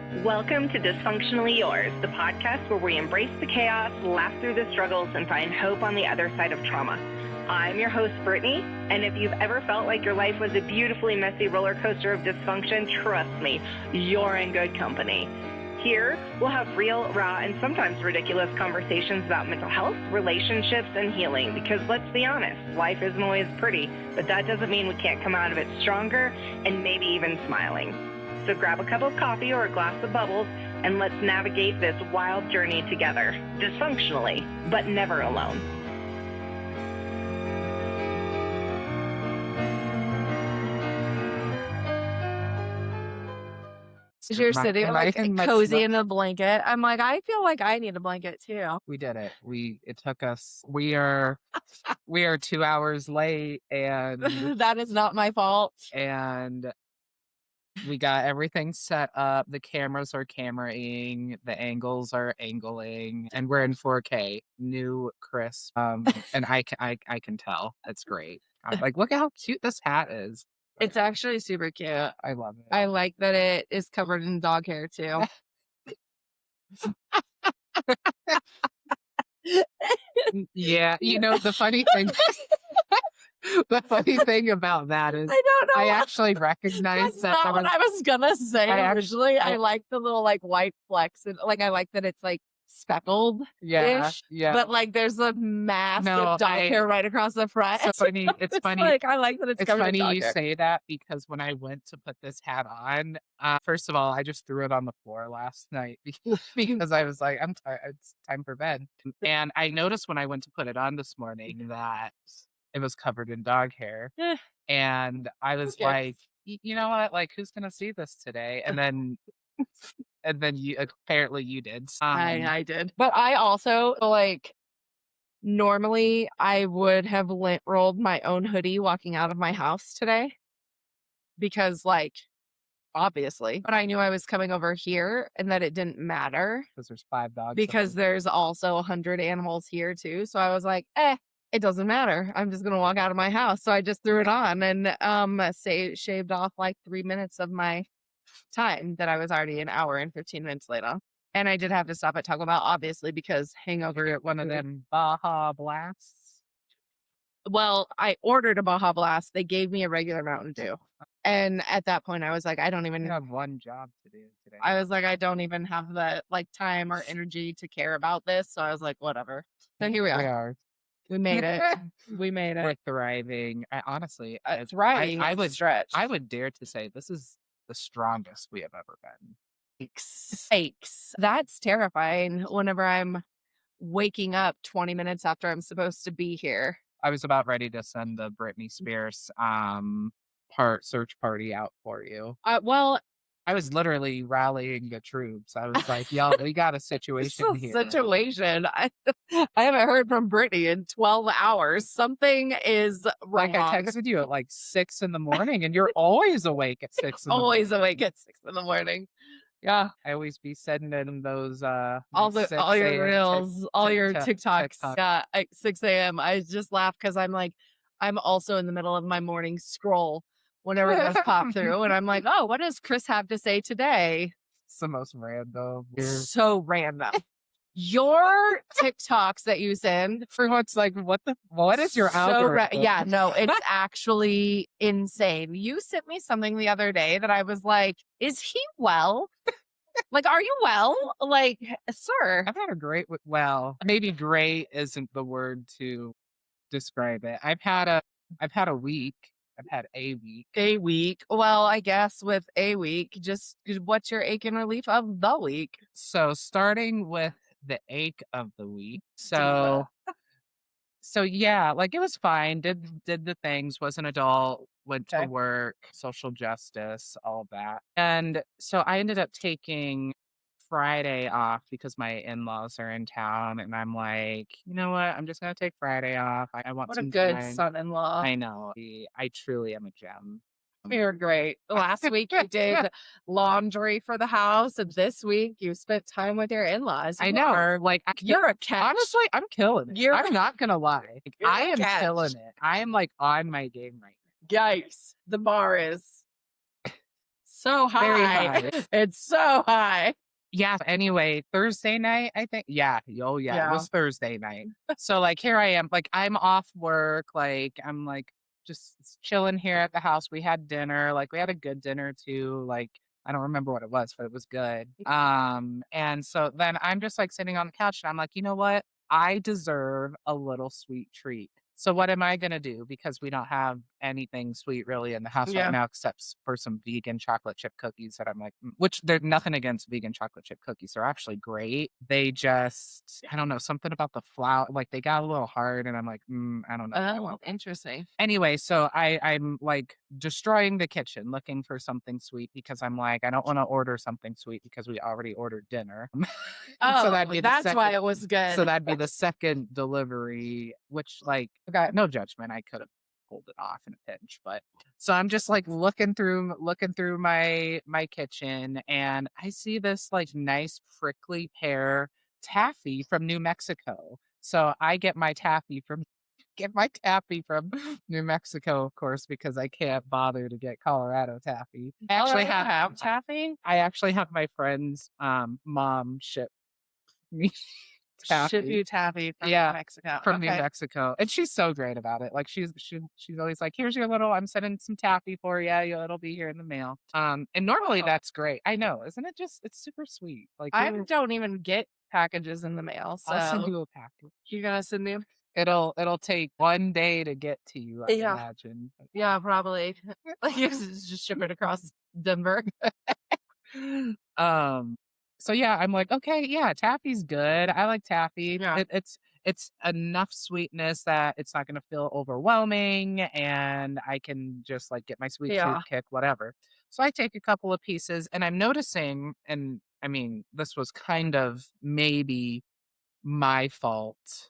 Welcome to Dysfunctionally Yours, the podcast where we embrace the chaos, laugh through the struggles, and find hope on the other side of trauma. I'm your host, Brittany, and if you've ever felt like your life was a beautifully messy roller coaster of dysfunction, trust me, you're in good company. Here, we'll have real, raw, and sometimes ridiculous conversations about mental health, relationships, and healing, because let's be honest, life isn't always pretty, but that doesn't mean we can't come out of it stronger and maybe even smiling. So grab a cup of coffee or a glass of bubbles, and let's navigate this wild journey together, dysfunctionally, but never alone. You're sitting like cozy in a blanket. I'm like, I feel like I need a blanket too. We did it. It took us. We are 2 hours late, and that is not my fault. And we got everything set up. The cameras are cameraing, the angles are angling, and we're in 4K, new crisp. And I can tell it's great. I'm like, look at how cute this hat is. It's actually super cute. I love it. I like that it is covered in dog hair too. Yeah, the funny thing. The funny thing about that is, I don't know. I actually recognized That's not what I was gonna say originally. I like the little white flecks, and I like that it's speckled. Yeah. But there's a massive dog hair right across the front. So funny. It's funny. I like that it's covered in dog hair. It's funny you say that, because when I went to put this hat on, first of all, I just threw it on the floor last night because I was like, I'm tired. It's time for bed. And I noticed when I went to put it on this morning that it was covered in dog hair. And I was like, you know what? Who's going to see this today? And then you, apparently you did. I did. But I also, normally I would have lint rolled my own hoodie walking out of my house today. Because, obviously. But I knew I was coming over here and that it didn't matter. Because there's 5 dogs. Because there's also 100 animals here, too. So I was like, it doesn't matter. I'm just going to walk out of my house. So I just threw it on and shaved off 3 minutes of my time that I was already an hour and 15 minutes late on. And I did have to stop at Taco Bell, obviously, because hangover at one of them Baja Blasts. Well, I ordered a Baja Blast. They gave me a regular Mountain Dew. And at that point, I was like, I don't even have one job to do today. I was like, I don't even have the time or energy to care about this. So I was like, whatever. So here we are. We made it. We made it. We're thriving. Honestly, thriving. I would stretch. I would dare to say this is the strongest we have ever been. Yikes. That's terrifying whenever I'm waking up 20 minutes after I'm supposed to be here. I was about ready to send the Britney Spears search party out for you. Well, I was literally rallying the troops. I was like, y'all, we got a situation here. Situation. I haven't heard from Brittany in 12 hours. Something is wrong. I texted you at 6 in the morning, and you're always awake at 6 in the morning. Always awake at 6 in the morning. Yeah. I always be sending those all your reels, all your TikToks. Yeah, at 6 a.m. I just laugh because I'm also in the middle of my morning scroll whenever those pop through, and I'm like, oh, what does Chris have to say today? It's the most random. So random. Your TikToks that you send for what's what is your algorithm? Yeah, no, it's actually insane. You sent me something the other day that I was like, is he well? Are you well? Sir. I've had a great, maybe great isn't the word to describe it. I've had a week. I've had a week. A week. Well, I guess with a week, just what's your ache and relief of the week? So starting with the ache of the week. So yeah, it was fine. Did the things, was an adult, went to work, social justice, all of that. And so I ended up taking Friday off because my in-laws are in town, and I'm like, you know what? I'm just gonna take Friday off. I want some good time. son-in-law. I know. I truly am a gem. You're great. Last week you did laundry for the house, and this week you spent time with your in-laws. I know. You're a catch. Honestly, I'm killing it. I'm not gonna lie. I am killing it. I am on my game right now. Yikes. The bar is so high. Very high. It's so high. Yeah. Anyway, Thursday night, I think. Yeah. Oh, yeah. It Yeah. was Thursday night. So, like, here I am. Like, I'm off work. Like, I'm like just chilling here at the house. We had dinner. Like, we had a good dinner too. Like, I don't remember what it was, but it was good. And so then I'm just like sitting on the couch and I'm like, you know what? I deserve a little sweet treat. So what am I gonna do? Because we don't have anything sweet really in the house Yeah. right now, except for some vegan chocolate chip cookies that I'm like, which there's nothing against vegan chocolate chip cookies. They're actually great. They just, I don't know, something about the flour, like they got a little hard, and I'm like, I don't know if I Oh, want. interesting. Anyway, so I'm like destroying the kitchen looking for something sweet because I'm like, I don't want to order something sweet because we already ordered dinner. Oh, so that'd be that's the why second, it was good. so that'd be the second delivery, which like, Okay. no judgment, I could have pulled it off in a pinch, but so I'm just like looking through my kitchen, and I see this like nice prickly pear taffy from New Mexico. So I get my taffy from New Mexico, of course, because I can't bother to get Colorado taffy. I actually have taffy. I actually have my friend's mom ship me Ship taffy. you taffy from Yeah, New Mexico. from New Okay. Mexico, and she's so great about it. Like she's always like, "Here's your little. I'm sending some taffy for you. It'll be here in the mail." And normally Oh. that's great. I know, isn't it? Just it's super sweet. Like I don't even get packages in the mail, I'll send so you a package. you're gonna send me. It'll take 1 day to get to you, I Yeah. imagine. Yeah, probably. Like just ship it across Denver. So yeah, I'm like, okay, yeah, taffy's good. I like taffy. Yeah. It's enough sweetness that it's not gonna feel overwhelming, and I can just like get my sweet Yeah. tooth kick, whatever. So I take a couple of pieces, and I'm noticing, and I mean, this was kind of maybe my fault,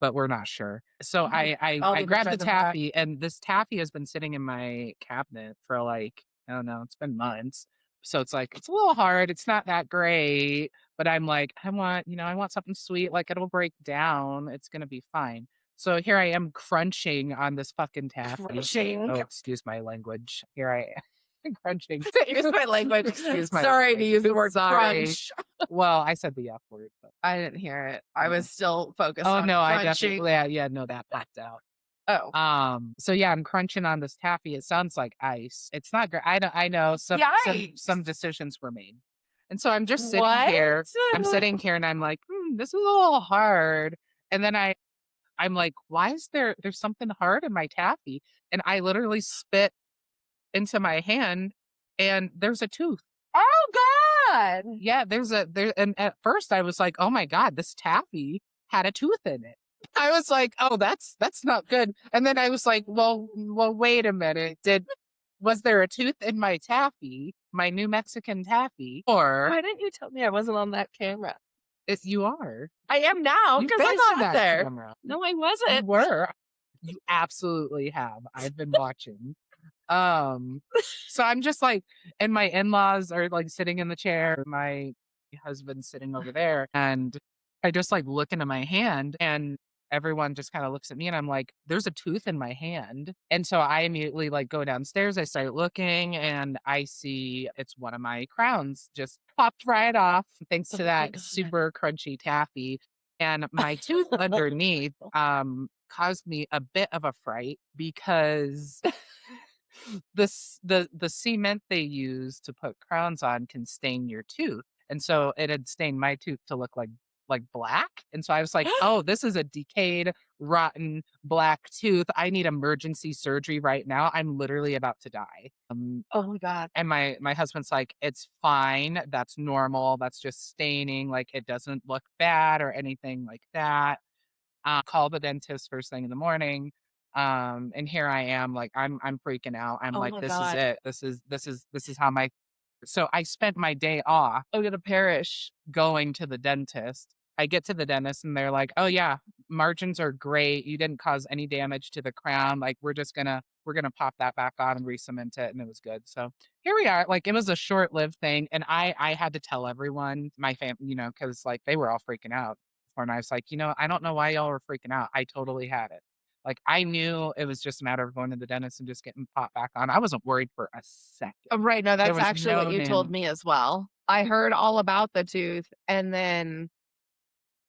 but we're not sure. So I'll I be the grabbed the judge of that. taffy, and this taffy has been sitting in my cabinet for like, I don't know, it's been months. So it's like it's a little hard. It's not that great, but I'm like, I want something sweet. Like it'll break down. It's gonna be fine. So here I am crunching on this fucking taffy. Crunching. Oh, excuse my language. Here I am crunching. Excuse my language. Excuse my Sorry to language. use the word Sorry. crunch. Well, I said the F word. But... I didn't hear it. I was still focused Oh on no, I crunching. definitely no, that popped out. Oh. So yeah, I'm crunching on this taffy. It sounds like ice. It's not great. I know some Yikes. decisions were made. And so I'm just sitting What? here. I'm sitting here and I'm like, this is a little hard. And then I'm like, why is there's something hard in my taffy? And I literally spit into my hand and there's a tooth. Oh God. Yeah, and at first I was like, oh my God, this taffy had a tooth in it. I was like, oh, that's not good. And then I was like, well, wait a minute. Was there a tooth in my taffy, my New Mexican taffy? Or Why didn't you tell me I wasn't on that camera? you are. I am now You've because been I on sat that there. camera. No, I You wasn't. were. You absolutely have. I've been watching. So I'm just like, and my in-laws are like sitting in the chair, my husband's sitting over there, and I just like look into my hand, and everyone just kind of looks at me, and I'm like, there's a tooth in my hand. And so I immediately like go downstairs, I start looking, and I see it's one of my crowns just popped right off thanks to that super crunchy taffy. And my tooth underneath caused me a bit of a fright because the cement they use to put crowns on can stain your tooth. And so it had stained my tooth to look like black. And so I was like, oh, this is a decayed, rotten black tooth. I need emergency surgery right now. I'm literally about to die. Oh my God. And my husband's like, it's fine. That's normal. That's just staining. Like it doesn't look bad or anything like that. Call the dentist first thing in the morning. And here I am, like I'm freaking out. I'm Oh like, my this God. is it. This is how my so I spent my day off I'm gonna perish. going to the dentist. I get to the dentist and they're like, oh yeah, margins are great. You didn't cause any damage to the crown. Like we're gonna pop that back on and re-cement it, and it was good. So here we are. Like it was a short-lived thing, and I had to tell everyone, my family, because like they were all freaking out. And I was like, I don't know why y'all were freaking out. I totally had it. Like, I knew it was just a matter of going to the dentist and just getting popped back on. I wasn't worried for a second. Right. No, There that's was actually what no you told name. me as well. I heard all about the tooth, and then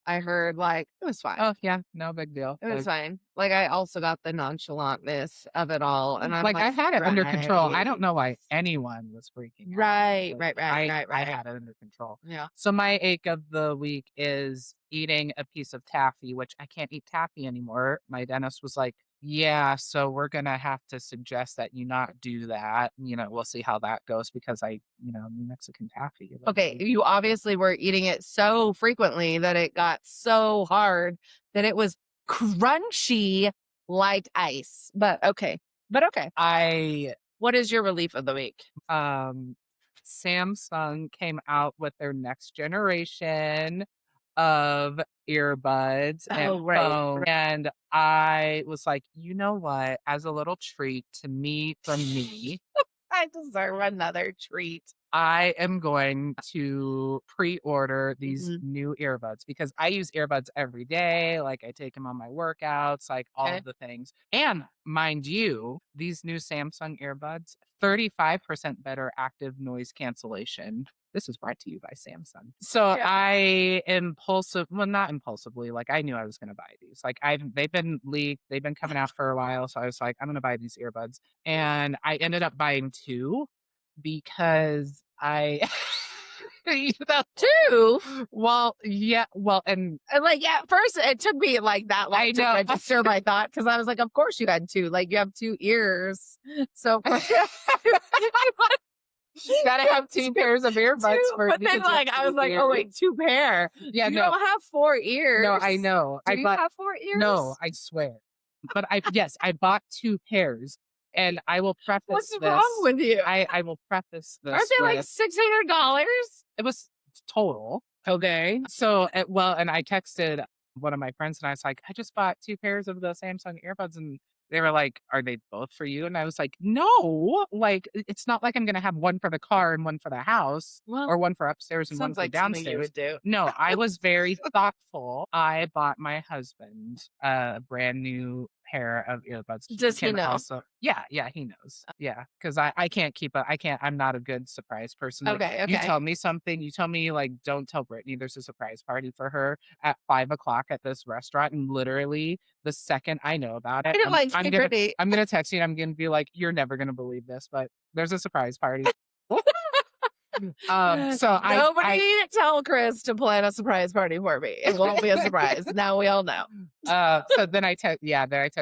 I heard like it was fine. Oh, yeah, no big deal. It was Like, fine. Like I also got the nonchalantness of it all, and I'm like, I had it under control. I don't know why right. anyone was freaking out. Right, Like, I right. had it under control. Yeah. So my ache of the week is eating a piece of taffy, which I can't eat taffy anymore. My dentist was like, yeah, so we're gonna have to suggest that you not do that. We'll see how that goes because Mexican taffy. Like, Okay, you obviously were eating it so frequently that it got so hard that it was crunchy like ice. But okay. What is your relief of the week? Samsung came out with their next generation of earbuds and Oh, right. phone. And I was like, you know what? As a little treat from me, I deserve another treat. I am going to pre-order these Mhm. new earbuds because I use earbuds every day. Like, I take them on my workouts, like all Okay. of the things. And mind you, these new Samsung earbuds, 35% better active noise cancellation. This is brought to you by Samsung. So Yeah. I not impulsively, like I knew I was going to buy these. Like they've been leaked, they've been coming out for a while. So I was like, I'm going to buy these earbuds. And I ended up buying two because I Two? well, yeah, well, and And like, yeah, at first it took me like that long I to know. register my thought because I was like, of course you had two. Like you have two ears. So you gotta have two pairs of earbuds for but then because you have like I was two like, oh wait, ears. two pair. Yeah, You no, don't have four ears. no, I know. Do I you bought have four ears? no, I swear. But I bought two pairs, and I will preface What's this. wrong with you? I will preface this. Aren't they like with- $600? It was total. Okay. So, and I texted one of my friends and I was like, I just bought two pairs of the Samsung earbuds. And they were like, are they both for you? And I was like, no, like, it's not like I'm going to have one for the car and one for the house or one for upstairs and one Sounds for like something you downstairs. would do. No, I was very thoughtful. I bought my husband a brand new pair of earbuds. Does he know? Yeah, he knows. Yeah, because I can't I'm not a good surprise person. Like, Okay. you tell me something, you tell me like, don't tell Brittany there's a surprise party for her at 5:00 at this restaurant. And literally the second I know about it, Brittany. I'm gonna text you and I'm gonna be like, you're never gonna believe this, but there's a surprise party. So Nobody need to tell Chris to plan a surprise party for me. It won't be a surprise. Now we all know. So then I text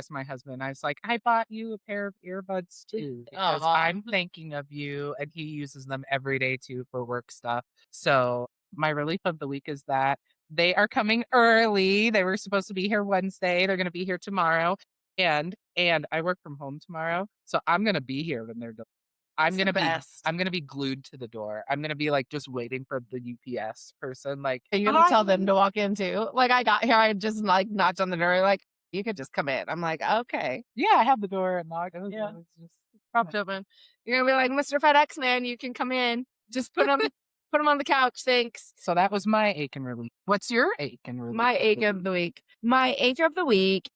my husband. I was like, I bought you a pair of earbuds too because I'm thinking of you, and he uses them every day too for work stuff. So my relief of the week is that they are coming early. They were supposed to be here Wednesday. They're going to be here tomorrow, and I work from home tomorrow, so I'm going to be here when they're done. I'm gonna be glued to the door. I'm gonna be like just waiting for the UPS person. Like, and you're gonna tell them to walk in too. Like I got here, I just like knocked on the door, like you could just come in. I'm like, okay, yeah, I have the door unlocked. Yeah. It's just propped open. You're gonna be like, Mr. FedEx man, you can come in. Just put them on the couch. Thanks. So that was my ache and relief. What's your ache and relief? My ache of the week. My ache of the week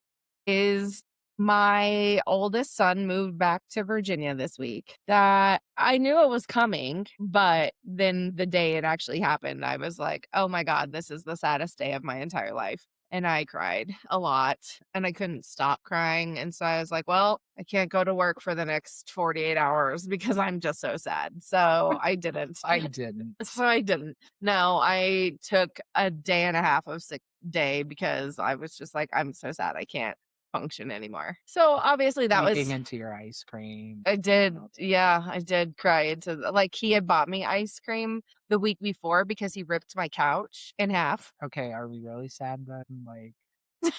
is my oldest son moved back to Virginia this week. That I knew it was coming, but then the day it actually happened, I was like, oh my God, this is the saddest day of my entire life. And I cried a lot and I couldn't stop crying. And so I was like, well, I can't go to work for the next 48 hours because I'm just so sad. So I didn't. So I didn't. No, I took a day and a half of sick day because I was just like, I'm so sad. I can't function anymore. So obviously that was into your ice cream. I did. Yeah, I did cry into like he had bought me ice cream the week before because he ripped my couch in half. Okay, are we really sad then? Like,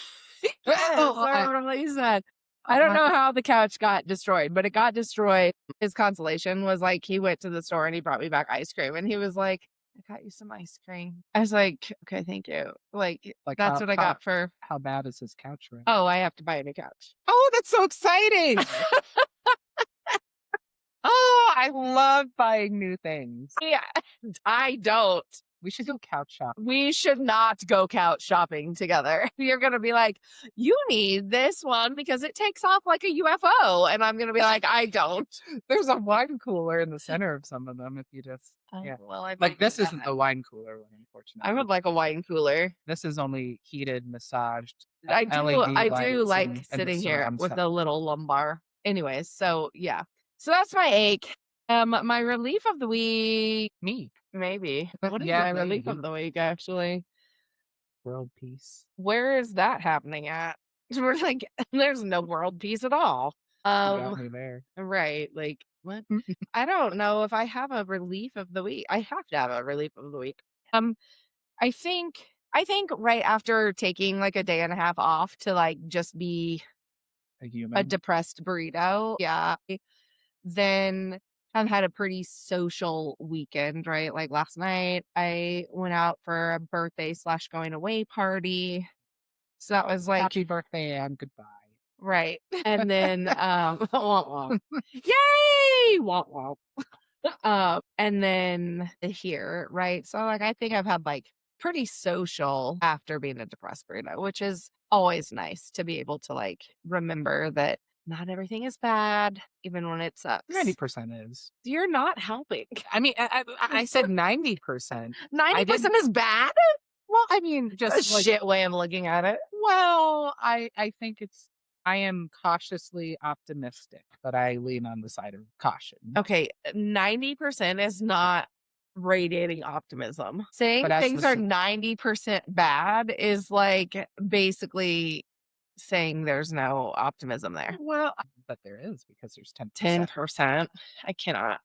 I'm really sad. I don't know how the couch got destroyed, but it got destroyed. His consolation was like he went to the store and he brought me back ice cream and he was like, I got you some ice cream. I was like, okay, thank you. Like that's what I got for. How bad is his couch right? Oh, I have to buy a new couch. Oh, that's so exciting. Oh, I love buying new things. Yeah, I don't. We should go couch shopping. We should not go couch shopping together. You're going to be like, you need this one because it takes off like a UFO. And I'm going to be like, I don't. There's a wine cooler in the center of some of them if you just, yeah. Well, I Like, this isn't the wine cooler one, unfortunately. I would like a wine cooler. This is only heated, massaged. I LED do lights like and sitting here surround with sound. a little lumbar. Anyways, so yeah. So that's my ache. My relief of the week, Me. maybe. What is Yeah, my relief maybe. of the week, actually? World peace. Where is that happening at? We're like, there's no world peace at all. You got me there. Right. Like, what? I don't know if I have a relief of the week. I have to have a relief of the week. I think right after taking like a day and a half off to like just be A a human. depressed burrito, yeah, then I've had a pretty social weekend, right? Like last night, I went out for a birthday / going away party. So that was like, Happy birthday and goodbye. right. And then, womp womp. Yay! Womp womp. And then here, right? So like, I think I've had like pretty social after being a depressed burrito, which is always nice to be able to like remember that not everything is bad, even when it sucks. 90% is. You're not helping. I mean, I said 90%. 90% is bad? Well, I mean, A just like, shit way of looking at it. well, I think I am cautiously optimistic, but I lean on the side of caution. Okay, 90% is not radiating optimism. Saying But as things the are s- 90% bad is like basically saying there's no optimism there. Well, but there is because there's 10%. 10%. I cannot.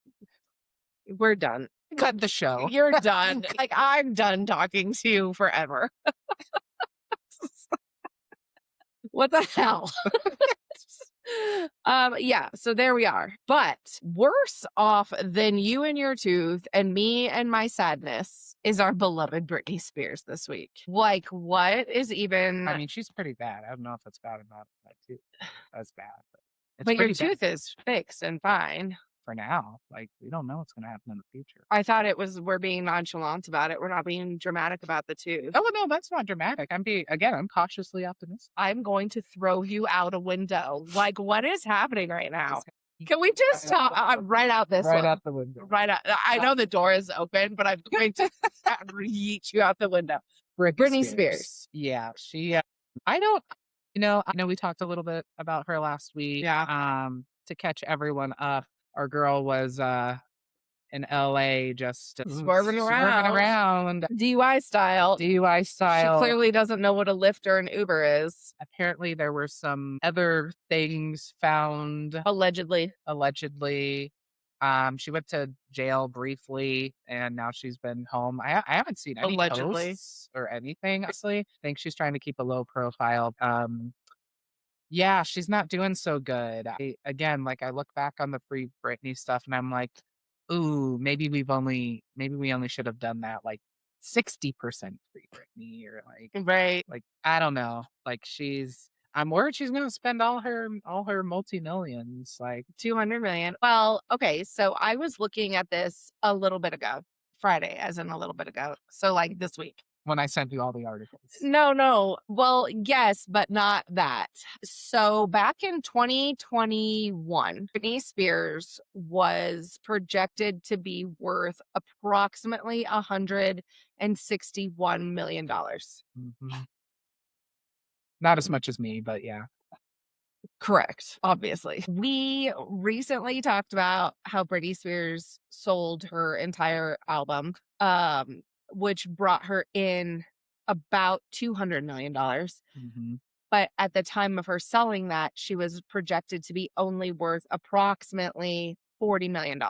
We're done. Cut the show. You're done. Like, I'm done talking to you forever. What the hell? Yeah, so there we are. But worse off than you and your tooth and me and my sadness is our beloved Britney Spears this week. Like, what is even... I mean, she's pretty bad. I don't know if it's bad or not. My tooth. That's bad. It's but your pretty bad tooth is fixed and fine. for now. Like, we don't know what's going to happen in the future. I thought it was we're being nonchalant about it. We're not being dramatic about the tooth. Oh, no, that's not dramatic. I'm cautiously optimistic. I'm going to throw you out a window. Like, what is happening right now? Can we just talk right out this Right one? out the window. Right out. I know the door is open, but I'm going to yeet you out the window. Britney Spears. Yeah, she. I don't. I know we talked a little bit about her last week. Yeah. To catch everyone up, our girl was in LA just Swerving around. DUI style. DUI style. She clearly doesn't know what a Lyft or an Uber is. Apparently, there were some other things found. Allegedly. She went to jail briefly, and now she's been home. I haven't seen any Allegedly. posts or anything. Honestly, I think she's trying to keep a low profile. Yeah, she's not doing so good. I look back on the Free Britney stuff, and I'm like, ooh, maybe we only should have done that like 60% Free Britney, or Right. like I don't know. Like I'm worried she's gonna spend all her multi-millions. Like 200 million. Well, okay. So I was looking at this a little bit ago. Friday, as in a little bit ago. So like this week. when I sent you all the articles. No. Well, yes, but not that. So back in 2021, Britney Spears was projected to be worth approximately $161 million. Mhm. Not as much as me, but yeah. Correct, obviously. We recently talked about how Britney Spears sold her entire album, which brought her in about $200 million. Mhm. But at the time of her selling that, she was projected to be only worth approximately $40 million.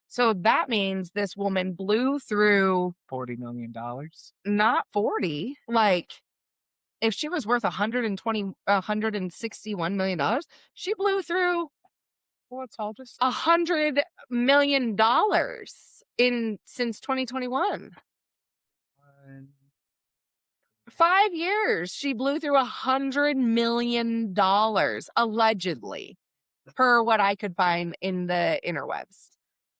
So that means this woman blew through $40 million. not 40, like if she was worth $161 million, she blew through Well, it's all just $100 million since 2021. 5 years, she blew through $100 million, allegedly, per what I could find in the interwebs.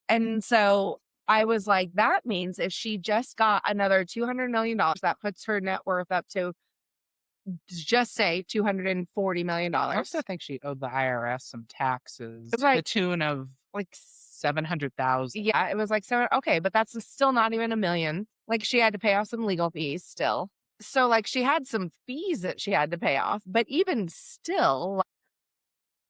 And so I was like, that means if she just got another $200 million, that puts her net worth up to just say $240 million. I also think she owed the IRS some taxes It's to the like tune of like 700,000. yeah, it was like seven. Okay, but that's still not even $1 million. Like she had to pay off some legal fees still. So like she had some fees that she had to pay off, but even still, like,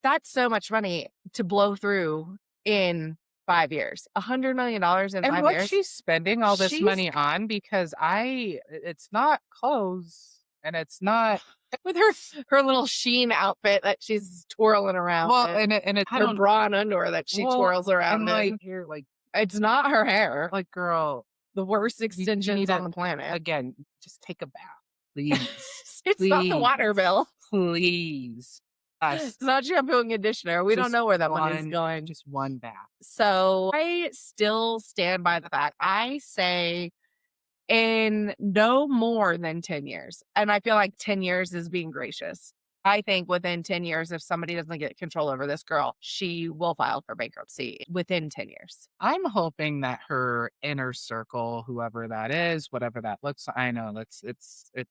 that's so much money to blow through in 5 years. $100 million in And 5 what years. she's spending all this She's money on, because it's not clothes and it's not with her little Sheen outfit that she's twirling around. well, in, and it I her don't bra and underwear that she well, twirls around and in. like here, like It's not her hair. girl, The worst you extensions need on the planet. again, just take a bath, please, It's not the water bill. please. It's not shampoo and conditioner. We don't Just know where that money's going. Just one bath. So I still stand by the fact. I say in no more than 10 years. And I feel like 10 years is being gracious. I think within 10 years, if somebody doesn't get control over this girl, she will file for bankruptcy within 10 years. I'm hoping that her inner circle, whoever that is, whatever that looks, I know it's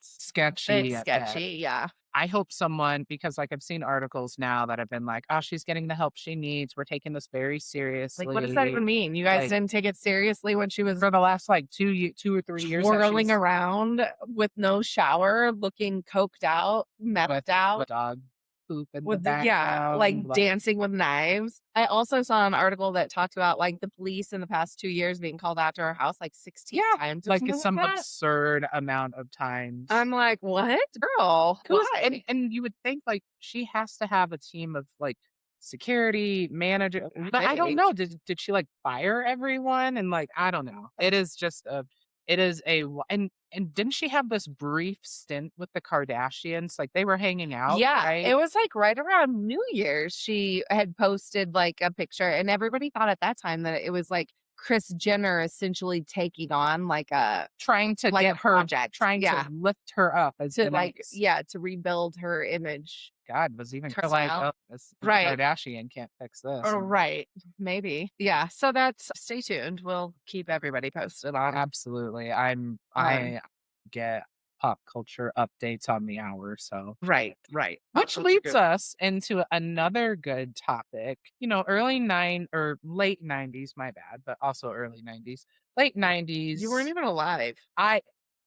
sketchy. It's sketchy, yeah. I hope someone, because like I've seen articles now that have been like, oh, she's getting the help she needs. We're taking this very seriously. Like, what does that even mean? You guys didn't take it seriously when she was for the last like 2 or 3 years whirling around with no shower, looking coked out, methed out. with dog poop in the With background. like dancing with knives. I also saw an article that talked about like the police in the past 2 years being called out to her house like 16 times. Like it's some absurd amount of times. I'm like, what? Girl. Why? And you would think like she has to have a team of like security manager, but I don't know. Did she like fire everyone? And like, I don't know. It is and didn't she have this brief stint with the Kardashians? Like they were hanging out. Yeah, right? it was like right around New Year's. She had posted like a picture, and everybody thought at that time that it was like Kris Jenner essentially taking on like a trying to like get a her, project, trying to lift her up as to the like next. to rebuild her image. God, was even Turns like, out. oh, this Right. Kardashian can't fix this. Oh, right. Maybe. Yeah. So stay tuned. We'll keep everybody posted on. Absolutely. I get pop culture updates on the hour, so. Right. Which leads us into another good topic. You know, late 90s, my bad, but also early 90s. Late 90s. You weren't even alive.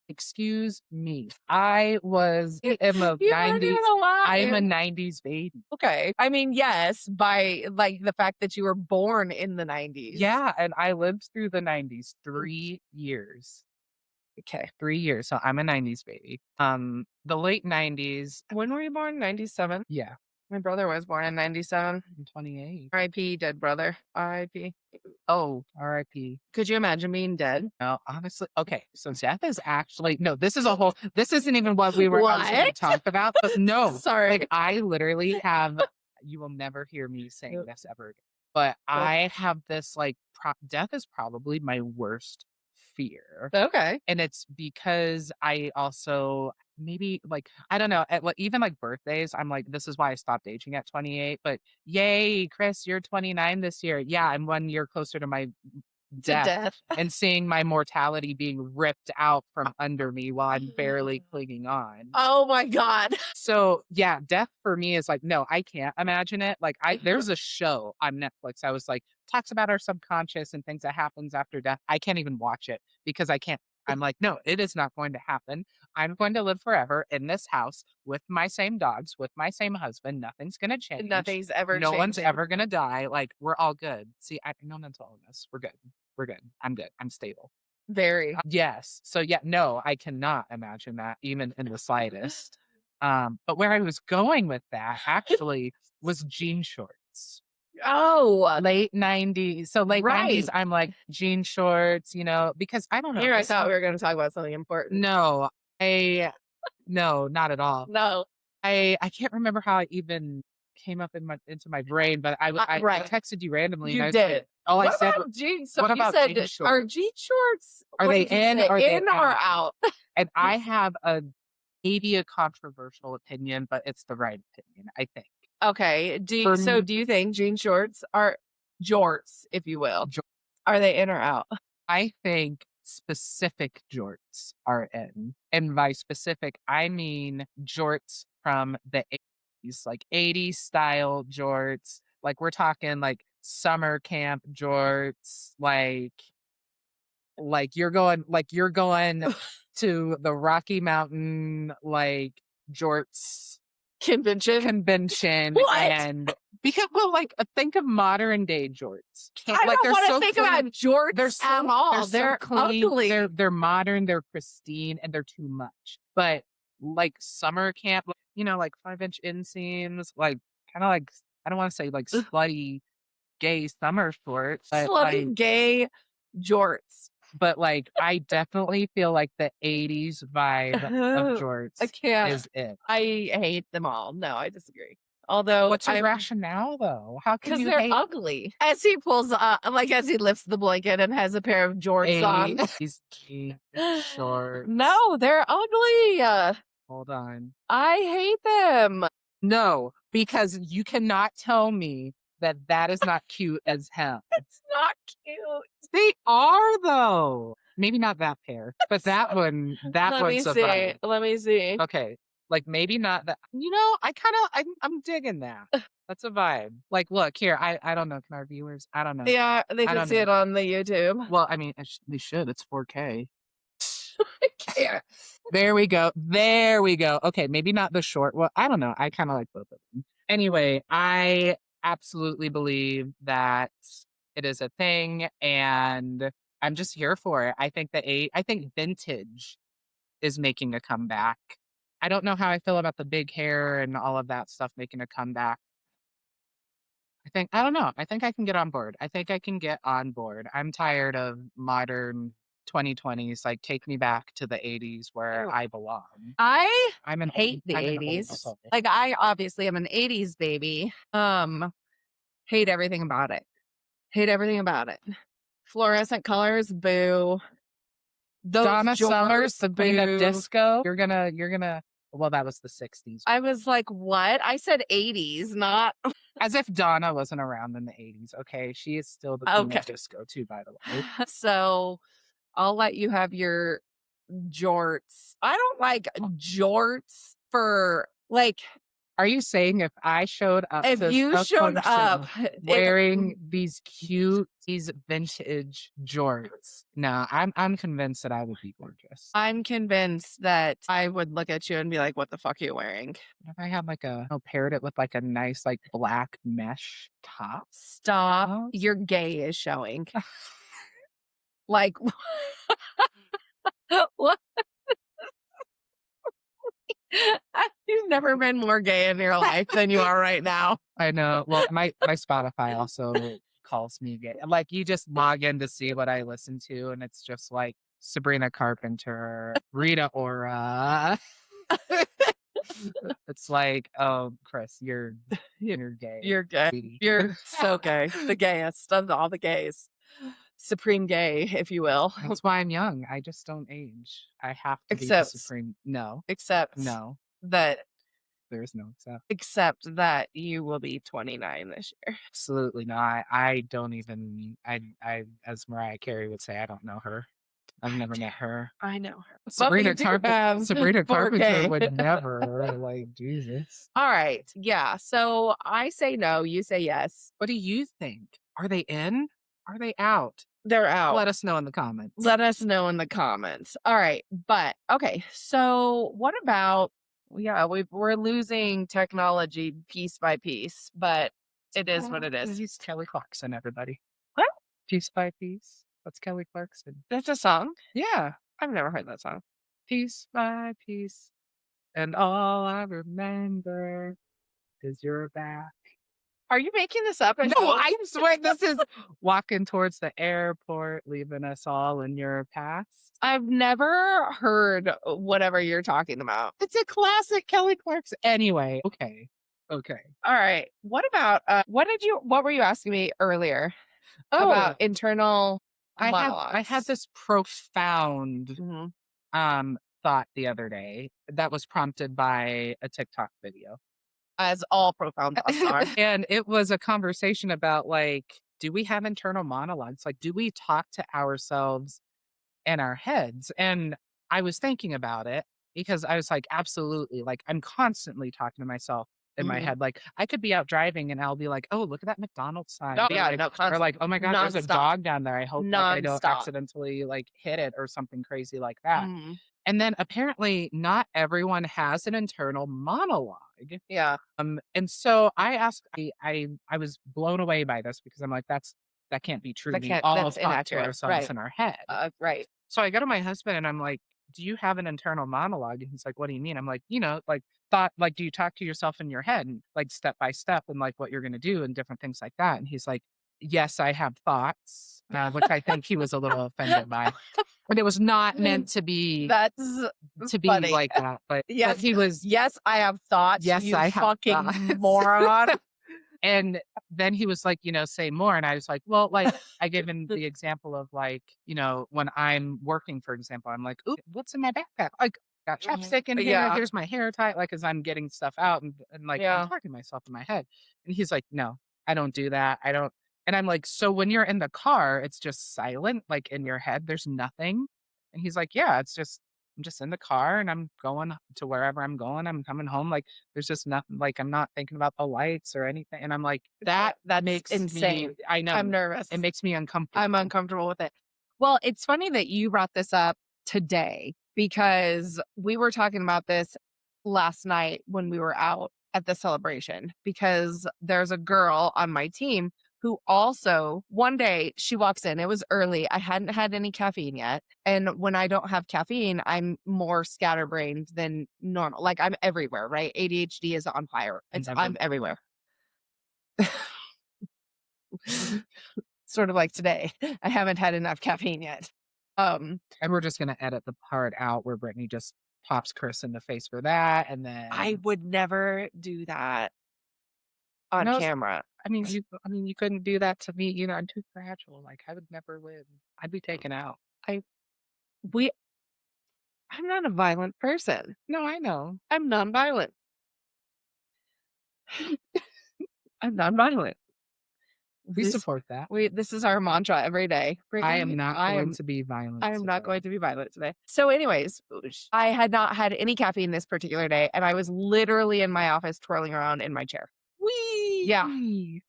Excuse me. I am a You 90s. weren't even alive. I am a 90s baby. Okay. I mean, yes, by like the fact that you were born in the 90s. Yeah, and I lived through the 90s 3 years. Okay. 3 years. So I'm a 90s baby. The late 90s. When were you born? 97? Yeah. My brother was born in 97. I'm 28. R.I.P. dead brother. R.I.P. Oh, R.I.P. Could you imagine being dead? No, honestly. Okay. So death is actually, no, this isn't even what we were going to talk about, but no. Sorry. Like I literally have, you will never hear me saying this ever again, but I have this like, death is probably my worst fear. Okay. And it's because I also maybe like, I don't know, even like birthdays, I'm like, this is why I stopped aging at 28, but yay, Chris, you're 29 this year. Yeah, I'm 1 year closer to my death. And seeing my mortality being ripped out from under me while I'm barely clinging on. Oh my God. So yeah, death for me is like, no, I can't imagine it. Like there's a show on Netflix. I was like, talks about our subconscious and things that happens after death. I can't even watch it because I can't. I'm like, no, it is not going to happen. I'm going to live forever in this house with my same dogs, with my same husband. Nothing's going to change. Nothing's ever No changing. one's ever going to die. Like we're all good. See, no mental illness. We're good. We're good. I'm good. I'm stable. Very. Yes. So yeah, no, I cannot imagine that even in the slightest. But where I was going with that actually was jean shorts. Oh, late 90s. So late 90s, I'm like jean shorts, because I don't know. Here, I thought we were going to talk about something important. No, not at all. No. I can't remember how I even came up into my brain, but I texted you randomly. You and I did. said, oh, what I said, about jeans? So what you about said, jean shorts? Are jean shorts? Are they in or or out? And I have maybe a controversial opinion, but it's the right opinion, I think. Okay. Do you think jean shorts are jorts, if you will? Are they in or out? I think specific jorts are in. And by specific, I mean jorts from the 80s, like 80s style jorts. Like we're talking like summer camp jorts, like you're going to the Rocky Mountain like jorts convention What? and because think of modern day jorts. I Like don't they're want to so think clean. about jorts They're at so all. they're They're clean. ugly. They're modern. They're pristine, and they're too much. But like summer camp, like 5-inch inseams, like kind of like I don't want to say like slutty gay summer shorts, but Slutty like gay jorts. but like I definitely feel like the 80s vibe of jorts I can't. is it. I hate them all. No, I disagree. Although, What's your rationale though? How can because you they're hate ugly. As he pulls, as he lifts the blanket and has a pair of jorts on. 80s jean shorts? No, they're ugly. Hold on. I hate them. No, because you cannot tell me that is not cute as hell. It's not cute. They are though. Maybe not that pair, but that one. Let me one's a see. vibe. Let me see. Okay, like maybe not that. I'm digging that. That's a vibe. Like, look here. I don't know. Can our viewers? I don't know. Yeah, they I can don't see know. it on the YouTube. Well, I mean, they should. It's 4K. I can't. There we go. There we go. Okay, maybe not the short. Well, I don't know. I kind of like both of them. Anyway, I absolutely believe that it is a thing, and I'm just here for it. I think vintage is making a comeback. I don't know how I feel about the big hair and all of that stuff making a comeback. I don't know. I think I can get on board. I think I can get on board. I'm tired of modern 2020s. Like, take me back to the 80s where I belong. I I'm an hate the I'm an old 80s. soul. Like, I obviously am an 80s baby. Hate everything about it. Hate everything about it. Fluorescent colors, boo. Those Donna Summers, jorts, the queen of boo. disco. You're gonna. Well, that was the 60s. I was like, what? I said 80s, not. As if Donna wasn't around in the 80s. Okay, she is still the queen of disco too, by the way. So I'll let you have your jorts. I don't like jorts for like. Are you saying if I showed up If to you a showed function up wearing these vintage jorts? No, I'm convinced that I would be gorgeous. I'm convinced that I would look at you and be like, what the fuck are you wearing? If I had paired it with like a nice like black mesh top. Stop. Your gay is showing. Like, what? You've never been more gay in your life than you are right now. I know. Well, my Spotify also calls me gay. Like, you just log in to see what I listen to, and it's just like Sabrina Carpenter, Rita Ora. It's like, oh, Chris, you're gay. You're gay. Sweetie. You're so gay. The gayest of all the gays. Supreme gay, if you will. That's why I'm young. I just don't age. I have to be the supreme. No. Except No. that There's no except. Except that you will be 29 this year. Absolutely not. I don't even. I as Mariah Carey would say, I don't know her. I've never met her. I know her. Sabrina Carpenter would 4K. never. Like, Jesus. All right. Yeah. So I say no. You say yes. What do you think? Are they in? Are they out? They're out. Let us know in the comments. Let us know in the comments. All right. But okay. So what about, yeah, we're losing technology piece by piece, but it is what it is. He's Kelly Clarkson, everybody. What? Piece by piece. That's Kelly Clarkson. That's a song? Yeah. I've never heard that song. Piece by piece. And all I remember is your back. Are you making this up? No, I swear this is walking towards the airport, leaving us all in your past. I've never heard whatever you're talking about. It's a classic Kelly Clarkson. Anyway, okay. All right. What about what were you asking me earlier about internal monologues? I had this profound Mhm. thought the other day that was prompted by a TikTok video. As all profound thoughts are. And it was a conversation about like do we have internal monologues? Like, do we talk to ourselves in our heads? And I was thinking about it because I was like, absolutely. Like, I'm constantly talking to myself in my head. Like, I could be out driving and I'll be like, oh, look at that McDonald's sign. Oh, Or yeah, like, no, or constant, like, oh my God, there's a nonstop, dog down there. I hope like I don't nonstop. accidentally like hit it or something crazy like that. Mhm. And then apparently not everyone has an internal monologue. Yeah. And so I asked, I was blown away by this because I'm like, that can't be true. We all That's talk to inaccurate. ourselves Right. in our head. Right. So I go to my husband and I'm like, do you have an internal monologue? And he's like, what do you mean? I'm like, like thought, like, do you talk to yourself in your head and like step by step and like what you're going to do and different things like that? And he's like, yes, I have thoughts, which I think he was a little offended by. But it was not meant to be That's funny. like that. But Yes, he was, yes, I have thoughts. yes, You I have fucking thoughts. moron. And then he was like, say more. And I was like, well, like I gave him the example of like, when I'm working, for example, I'm like, ooh, what's in my backpack? Like got chapstick in here. Yeah. Here's my hair tie. Like, as I'm getting stuff out and like, Yeah. I'm talking to myself in my head. And he's like, no, I don't do that. I don't. And I'm like, so when you're in the car, it's just silent, like in your head, there's nothing. And he's like, yeah, I'm just in the car and I'm going to wherever I'm going. I'm coming home. Like, there's just nothing, like, I'm not thinking about the lights or anything. And I'm like, that makes insane. me, I know. I'm nervous. It makes me uncomfortable. I'm uncomfortable with it. Well, it's funny that you brought this up today because we were talking about this last night when we were out at the celebration, because there's a girl on my team who also, one day she walks in, it was early. I hadn't had any caffeine yet. And when I don't have caffeine, I'm more scatterbrained than normal. Like, I'm everywhere, right? ADHD is on fire. I'm everywhere. Sort of like today. I haven't had enough caffeine yet. And we're just going to edit the part out where Brittany just pops Chris in the face for that. And then I would never do that on camera. I mean, you couldn't do that to me. I'm too fragile. Like, I would never win. I'd be taken out. I'm not a violent person. No, I know. I'm nonviolent. I'm nonviolent. We support that. This is our mantra every day. I am not going to be violent. I am not going to be violent today. So anyways, I had not had any caffeine this particular day, and I was literally in my office twirling around in my chair. Whee! Yeah.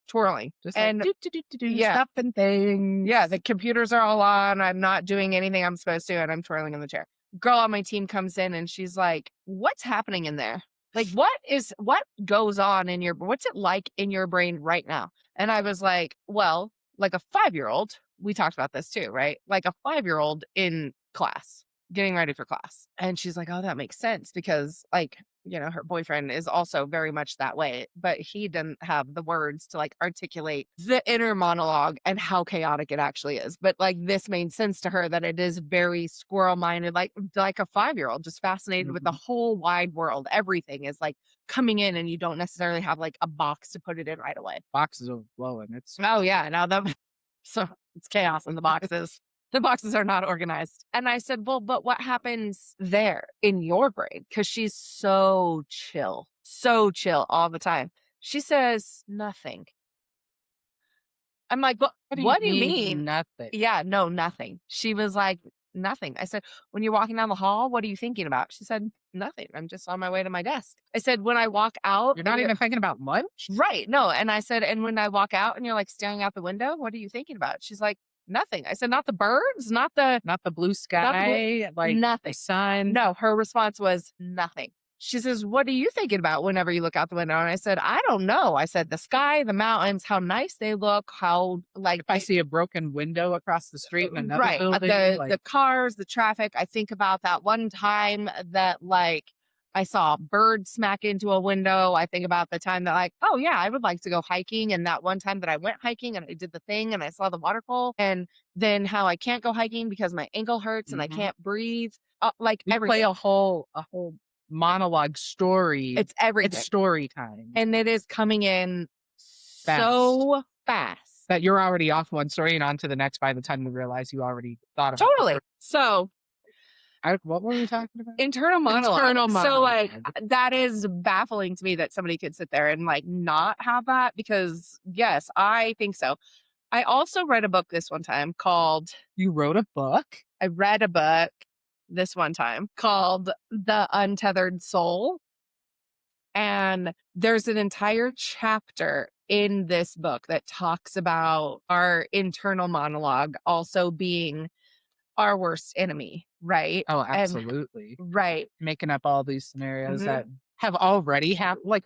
Twirling. Just and like stuff and things. Yeah, the computers are all on. I'm not doing anything I'm supposed to, and I'm twirling in the chair. Girl on my team comes in and she's like, what's happening in there? Like, what goes on what's it like in your brain right now? And I was like, well, like a 5-year-old, we talked about this too, right? Like a 5-year-old in class, getting ready for class. And she's like, oh, that makes sense because like, her boyfriend is also very much that way, but he didn't have the words to like articulate the inner monologue and how chaotic it actually is. But like, this made sense to her that it is very squirrel minded, like a 5-year-old, just fascinated with the whole wide world. Everything is like coming in and you don't necessarily have like a box to put it in right away. Boxes are blowing. Oh yeah. Now so it's chaos in the boxes. The boxes are not organized. And I said, well, but what happens there in your brain? Because she's so chill all the time. She says, nothing. I'm like, what do you mean? Nothing. Yeah, no, nothing. She was like, nothing. I said, when you're walking down the hall, what are you thinking about? She said, nothing. I'm just on my way to my desk. I said, when I walk out. You're not even thinking about lunch? Right. No. And I said, and when I walk out and you're like staring out the window, what are you thinking about? She's like, nothing. I said, not the birds, not the blue sky, like nothing. The sun. No, her response was nothing. She says, what are you thinking about whenever you look out the window? And I said, I don't know. I said, the sky, the mountains, how nice they look, how like if I see a broken window across the street in another building, the cars, the traffic. I think about that one time that like I saw a bird smack into a window. I think about the time that like, oh yeah, I would like to go hiking. And that one time that I went hiking and I did the thing and I saw the waterfall, and then how I can't go hiking because my ankle hurts and I can't breathe. Like you play a whole monologue story. It's everything. It's story time. And it is coming in so fast that you're already off one story and on to the next by the time you realize you already thought of totally. It. So what were we talking about? Internal monologue. So like that is baffling to me that somebody could sit there and like not have that, because yes, I think so. I also read a book this one time called, You wrote a book? I read a book this one time called The Untethered Soul. And there's an entire chapter in this book that talks about our internal monologue also being our worst enemy, right? Oh, And absolutely. right. Making up all these scenarios Mhm. that have already happened. Like,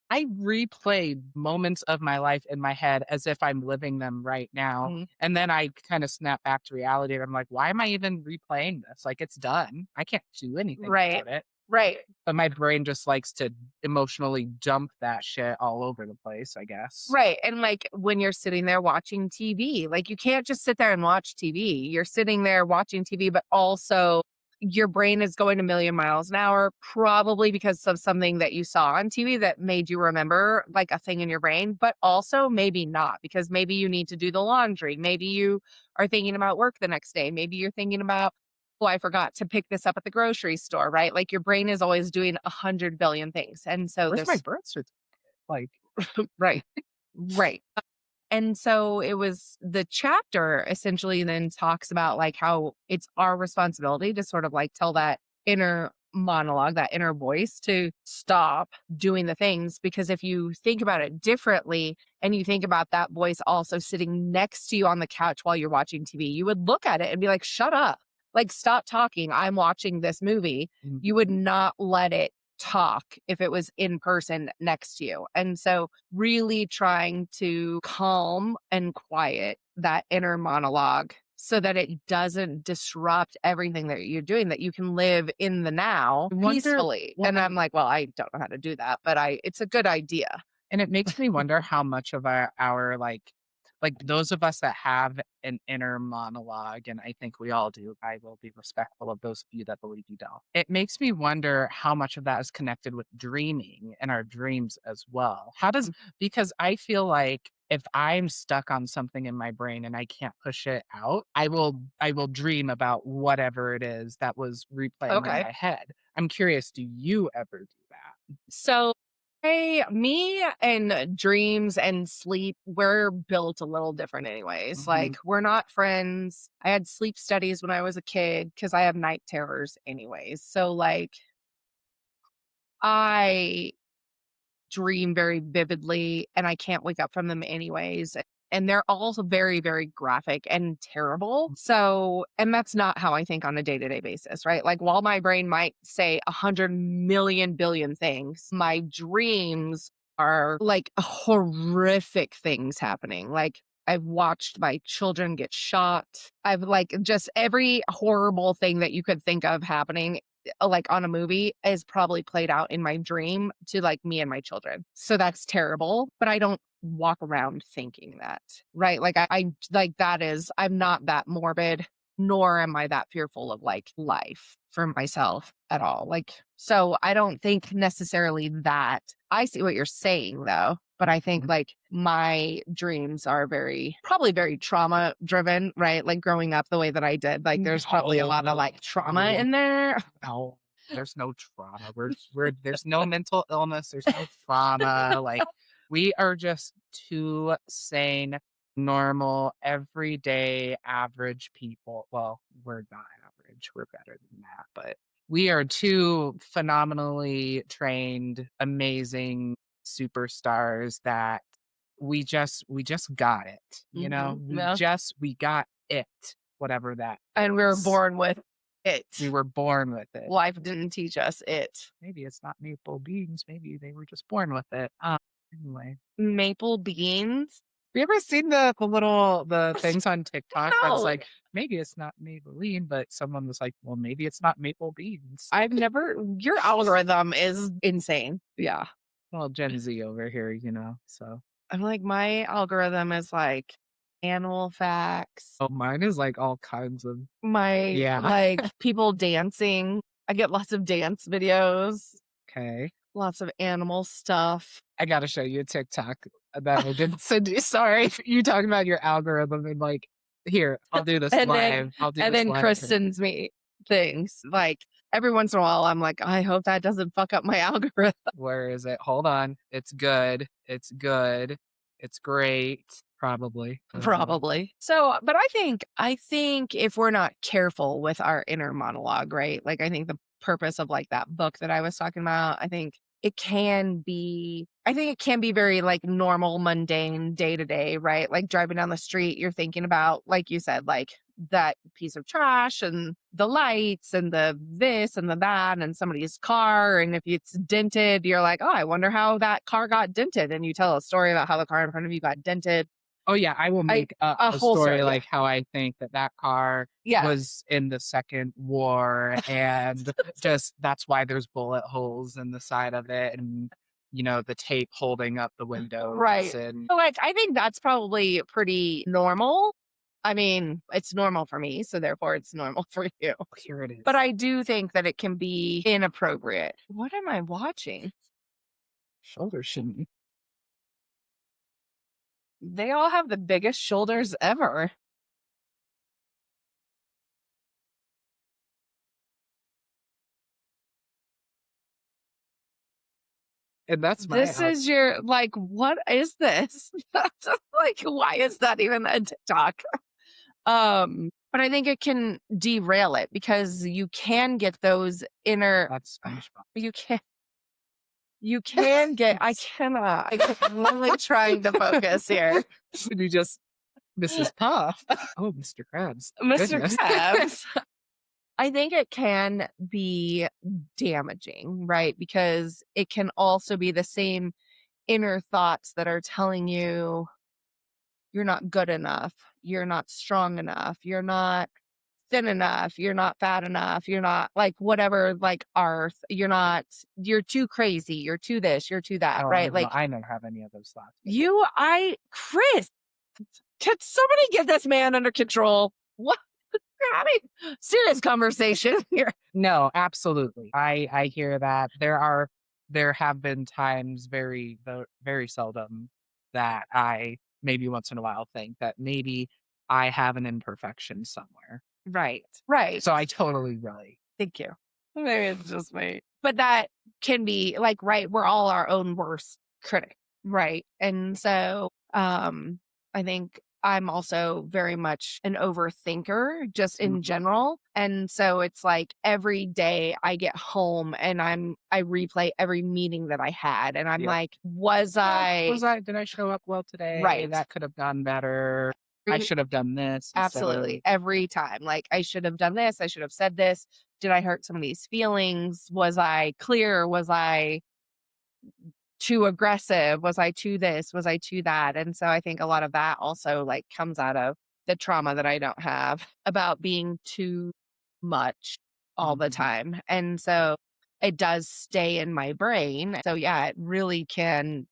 I replayed moments of my life in my head as if I'm living them right now. Mhm. And then I kind of snap back to reality and I'm like, why am I even replaying this? Like, it's done. I can't do anything Right. about it. Right. But my brain just likes to emotionally dump that shit all over the place, I guess. Right. And like when you're sitting there watching TV, like you can't just sit there and watch TV. You're sitting there watching TV, but also your brain is going a million miles an hour, probably because of something that you saw on TV that made you remember like a thing in your brain, but also maybe not, because maybe you need to do the laundry. Maybe you are thinking about work the next day. Maybe you're thinking about, oh, I forgot to pick this up at the grocery store, right? Like your brain is always doing 100 billion things. And so Where's my there's, birth certificate? Like, right, right. And so it was the chapter essentially then talks about like how it's our responsibility to sort of like tell that inner monologue, that inner voice to stop doing the things. Because if you think about it differently and you think about that voice also sitting next to you on the couch while you're watching TV, you would look at it and be like, shut up, like stop talking. I'm watching this movie. mm, You would not let it talk if it was in person next to you. And so really trying to calm and quiet that inner monologue so that it doesn't disrupt everything that you're doing, that you can live in the now I wonder peacefully. what- And I'm like, well, I don't know how to do that, but it's a good idea. and it makes me wonder how much of our like those of us that have an inner monologue, and I think we all do. I will be respectful of those of you that believe you don't. It makes me wonder how much of that is connected with dreaming and our dreams as well. Because I feel like if I'm stuck on something in my brain and I can't push it out, I will dream about whatever it is that was replaying in Okay. my head. I'm curious, do you ever do that? So me and dreams and sleep, we're built a little different anyways. Mhm. Like we're not friends. I had sleep studies when I was a kid because I have night terrors anyways. So like I dream very vividly and I can't wake up from them anyways. And they're also very, very graphic and terrible. So, and that's not how I think on a day to day basis, right? Like, while my brain might say 100 million billion things, my dreams are like horrific things happening. Like, I've watched my children get shot. I've like just every horrible thing that you could think of happening like on a movie is probably played out in my dream to like me and my children. So that's terrible, but I don't walk around thinking that, right? Like I like that is, I'm not that morbid, nor am I that fearful of like life for myself at all. Like, so I don't think necessarily that. I see what you're saying though, but I think like my dreams are probably very trauma driven, right? Like growing up the way that I did, like there's probably a lot of like trauma in there. No, there's no trauma. There's no mental illness. There's no trauma. Like we are just two sane, normal, everyday, average people. Well, we're not average. We're better than that, but we are two phenomenally trained, amazing superstars that we just got it. You know, Yeah. we got it. Whatever that And we were is. born with it. We were born with it. Life didn't teach us it. Maybe it's not maple beans. Maybe they were just born with it. Anyway, Maple beans? have you ever seen the things on TikTok that's No. like, maybe it's not Maybelline, but someone was like, well, maybe it's not maple beans. I've never, your algorithm is insane. Yeah. Well, Gen Z over here, you know, so. I'm like, my algorithm is like animal facts, Oh, mine is like all kinds of, my like people dancing. I get lots of dance videos, okay. lots of animal stuff. I got to show you a TikTok that I did send you. Sorry. You talking about your algorithm and like, here, I'll do this And live. then Chris sends me things like every once in a while. I'm like, I hope that doesn't fuck up my algorithm. Where is it? Hold on. It's good. It's good. It's great. Probably. Probably. So, but I think if we're not careful with our inner monologue, right? Like, I think the purpose of like that book that I was talking about, I think it can be very like normal, mundane, day to day, right? Like driving down the street, you're thinking about, like you said, like that piece of trash and the lights and the this and the that and somebody's car. And if it's dented, you're like, oh, I wonder how that car got dented. And you tell a story about how the car in front of you got dented. Oh, yeah, I will make a a whole story story, like how I think that car Yeah. was in the Second War, and just that's why there's bullet holes in the side of it, and the tape holding up the windows. Right. And So, like, I think that's probably pretty normal. I mean, it's normal for me, so therefore it's normal for you. here it is. But I do think that it can be inappropriate. What am I watching? Shoulder shimmy. They all have the biggest shoulders ever. And that's my This is your, like, what is this? Like, why is that even a TikTok? But I think it can derail it because you can get those inner, That's SpongeBob. you can get, I cannot, I'm really trying to focus here. You just Mrs. Puff. Oh, Mr. Krabs. Mr. Goodness. Krabs. I think it can be damaging, right? Because it can also be the same inner thoughts that are telling you you're not good enough, you're not strong enough, you're not thin enough, you're not fat enough, you're not like whatever, like you're too crazy, you're too this, you're too that, right? Like I never have any of those thoughts. Chris, can somebody get this man under control? What? We're having serious conversation here. No, absolutely. I hear that. There have been times, very seldom, that I maybe once in a while think that maybe I have an imperfection somewhere. Right. So I totally relate. Thank you. Maybe it's just me. But that can be like, right, we're all our own worst critic, right? And so I think I'm also very much an overthinker just in general. And so it's like every day I get home and I replay every meeting that I had. And I'm like, did I show up well today? Right. That could have gone better. I should have done this. Absolutely. Every time. Like, I should have done this. I should have said this. Did I hurt somebody's feelings? Was I clear? Was I too aggressive? Was I too this? Was I too that? And so I think a lot of that also like comes out of the trauma that I don't have about being too much all the time. And so it does stay in my brain. So yeah, it really can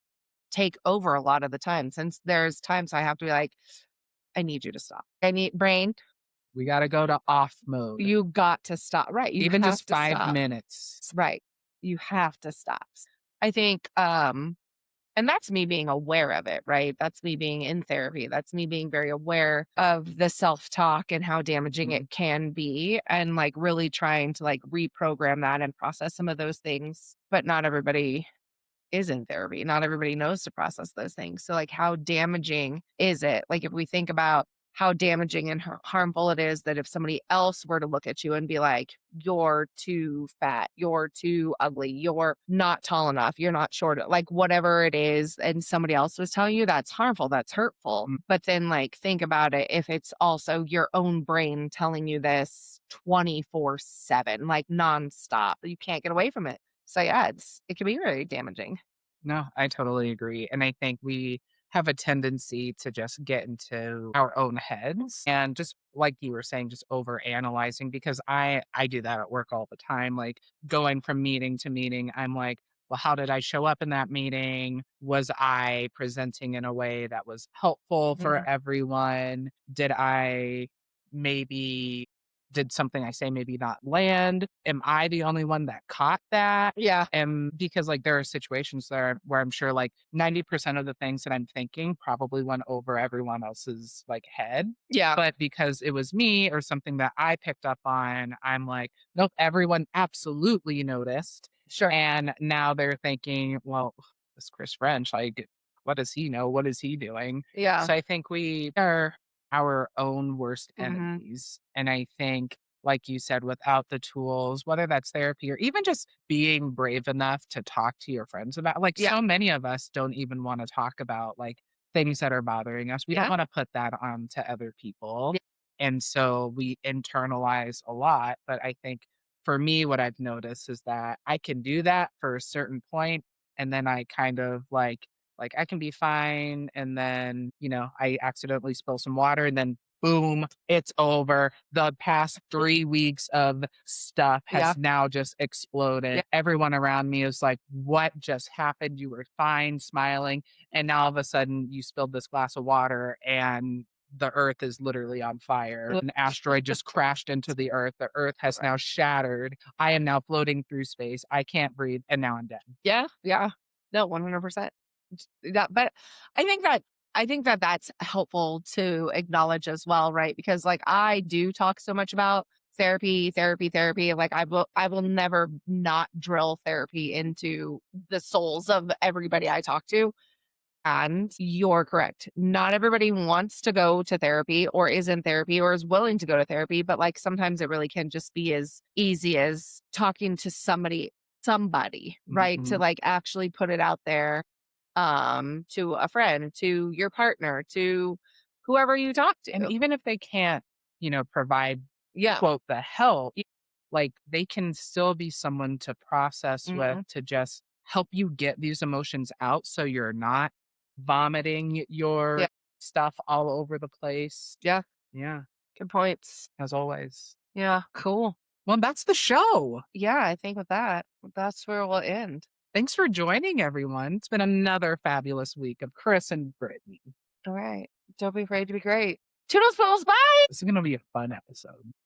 take over a lot of the time, since there's times I have to be like, I need you to stop. Brain, We got to go to off mode. you got to stop. Right. You Even have just to 5 stop. minutes. Right. You have to stop. I think, and that's me being aware of it, right? That's me being in therapy. That's me being very aware of the self-talk and how damaging it can be, and like really trying to like reprogram that and process some of those things. But not everybody is in therapy. Not everybody knows to process those things. So like, how damaging is it? Like, if we think about how damaging and harmful it is that if somebody else were to look at you and be like, you're too fat, you're too ugly, you're not tall enough, you're not short, like whatever it is, and somebody else was telling you, that's harmful, that's hurtful. But then like, think about it, if it's also your own brain telling you this 24/7, like nonstop, you can't get away from it. So yeah, it can be very damaging. No, I totally agree. And I think we have a tendency to just get into our own heads and just like you were saying, just over analyzing, because I do that at work all the time. Like going from meeting to meeting, I'm like, well, how did I show up in that meeting? Was I presenting in a way that was helpful for everyone? Did something I say maybe not land? Am I the only one that caught that? Yeah. And because like there are situations there where I'm sure like 90% of the things that I'm thinking probably went over everyone else's like head. Yeah. But because it was me or something that I picked up on, I'm like, nope, everyone absolutely noticed. Sure. And now they're thinking, well, this Chris French, like, what does he know? What is he doing? Yeah. So I think we are our own worst Mhm. enemies. And I think, like you said, without the tools, whether that's therapy or even just being brave enough to talk to your friends about, like Yeah. so many of us don't even want to talk about like things that are bothering us. We don't Yeah. want to put that on to other people. Yeah. And so we internalize a lot. But I think for me, what I've noticed is that I can do that for a certain point, and then I kind of like I can be fine, and then, I accidentally spill some water, and then boom, it's over. The past 3 weeks of stuff Yeah. has now just exploded. Yeah. Everyone around me is like, "What just happened? You were fine, smiling, and now all of a sudden you spilled this glass of water and the earth is literally on fire. An asteroid just crashed into the earth. The earth has now shattered. I am now floating through space. I can't breathe, and now I'm dead." Yeah. Yeah. No, 100%. But I think that that's helpful to acknowledge as well, right? Because like I do talk so much about therapy, therapy, therapy. Like I will never not drill therapy into the souls of everybody I talk to. And you're correct. Not everybody wants to go to therapy or is in therapy or is willing to go to therapy, but like sometimes it really can just be as easy as talking to somebody, right? To Mhm. like actually put it out there to a friend, to your partner, to whoever you talk And to. even if they can't, provide, Yeah. quote, the help, like they can still be someone to process with, Mhm. to just help you get these emotions out so you're not vomiting Yeah. your stuff all over the place. Yeah. Yeah, Good points. as always. Yeah. Cool. Well, that's the show. Yeah. I think with that, that's where we'll end. Thanks for joining, everyone. It's been another fabulous week of Chris and Brittany. All right. Don't be afraid to be great. Toodles, balls. Bye. This is going to be a fun episode.